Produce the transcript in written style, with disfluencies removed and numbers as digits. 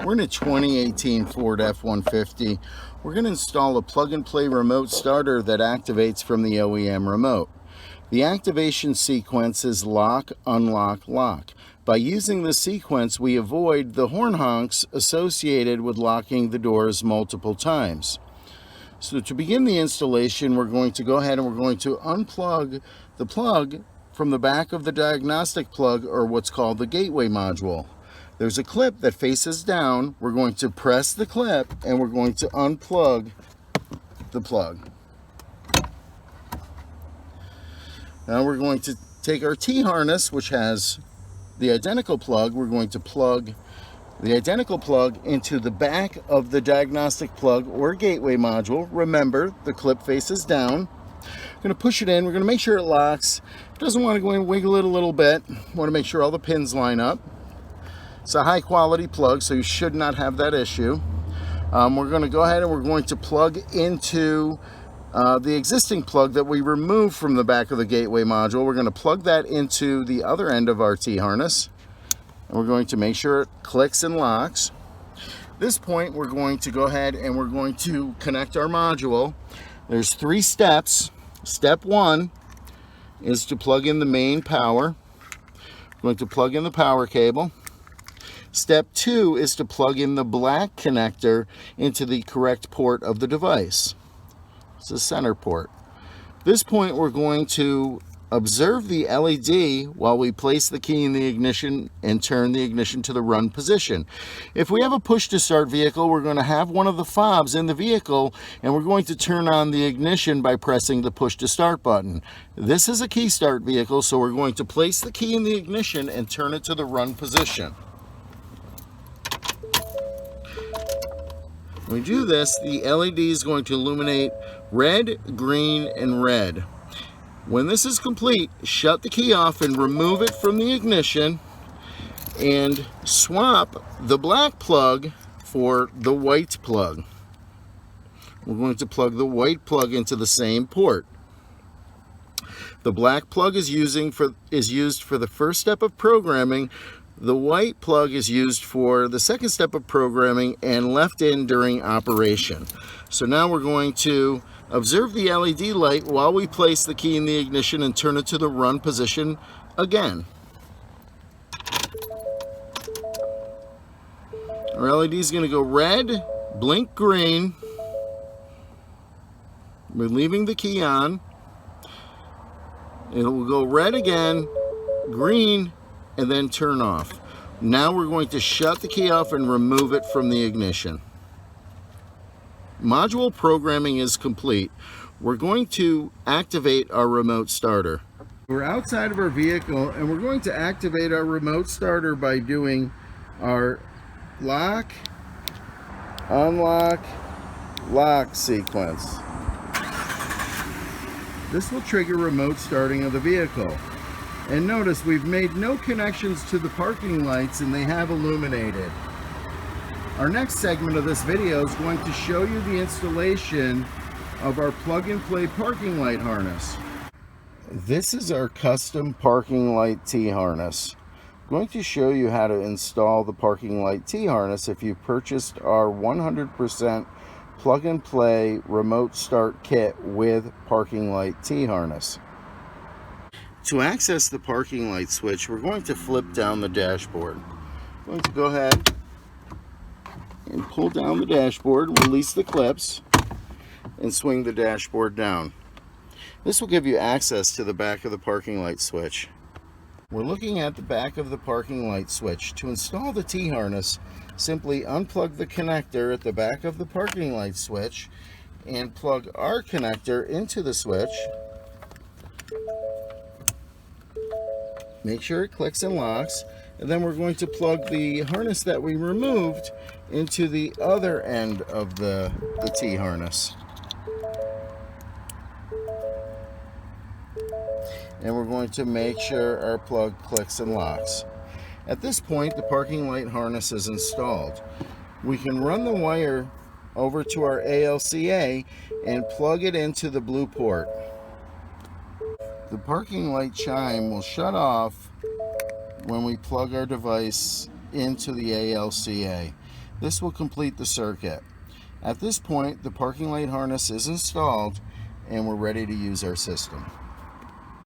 We're in a 2018 Ford F150. We're going to install a plug-and-play remote starter that activates from the OEM remote. The activation sequence is lock, unlock, lock. By using this sequence, we avoid the horn honks associated with locking the doors multiple times. So to begin the installation, we're going to go ahead and we're going to unplug the plug from the back of the diagnostic plug, or what's called the gateway module. There's a clip that faces down. We're going to press the clip and we're going to unplug the plug. Now we're going to take our T-harness, which has the identical plug. We're going to plug the identical plug into the back of the diagnostic plug or gateway module. Remember, the clip faces down. We're going to push it in. We're going to make sure it locks. It doesn't want to go and wiggle it a little bit. We want to make sure all the pins line up. It's a high quality plug, so you should not have that issue. We're going to go ahead and we're going to plug into the existing plug that we removed from the back of the gateway module. We're going to plug that into the other end of our T-harness. And we're going to make sure it clicks and locks. At this point, we're going to go ahead and we're going to connect our module. There's 3 steps. Step 1 is to plug in the main power. We're going to plug in the power cable. Step 2 is to plug in the black connector into the correct port of the device. It's the center port. At this point, we're going to observe the LED while we place the key in the ignition and turn the ignition to the run position. If we have a push to start vehicle, we're going to have one of the fobs in the vehicle and we're going to turn on the ignition by pressing the push to start button. This is a key start vehicle, so we're going to place the key in the ignition and turn it to the run position. When we do this, the LED is going to illuminate red, green, and red. When this is complete, shut the key off and remove it from the ignition and swap the black plug for the white plug. We're going to plug the white plug into the same port. The black plug is used for the first step of programming. The white plug is used for the second step of programming and left in during operation. So now we're going to observe the LED light while we place the key in the ignition and turn it to the run position again. Our LED is going to go red, blink green. We're leaving the key on. It will go red again, green, and then turn off. Now we're going to shut the key off and remove it from the ignition. Module programming is complete. We're going to activate our remote starter. We're outside of our vehicle and we're going to activate our remote starter by doing our lock, unlock, lock sequence. This will trigger remote starting of the vehicle. And notice we've made no connections to the parking lights and they have illuminated. Our next segment of this video is going to show you the installation of our plug-and-play parking light harness. This is our custom parking light T-harness. I'm going to show you how to install the parking light T-harness if you purchased our 100% plug-and-play remote start kit with parking light T-harness. To access the parking light switch, we're going to flip down the dashboard. I'm going to go ahead and pull down the dashboard, release the clips, and swing the dashboard down. This will give you access to the back of the parking light switch. We're looking at the back of the parking light switch. To install the T-harness, simply unplug the connector at the back of the parking light switch and plug our connector into the switch. Make sure it clicks and locks, and then we're going to plug the harness that we removed into the other end of the T-harness. And we're going to make sure our plug clicks and locks. At this point, the parking light harness is installed. We can run the wire over to our ALCA and plug it into the blue port. The parking light chime will shut off when we plug our device into the ALCA. This will complete the circuit. At this point, the parking light harness is installed and we're ready to use our system.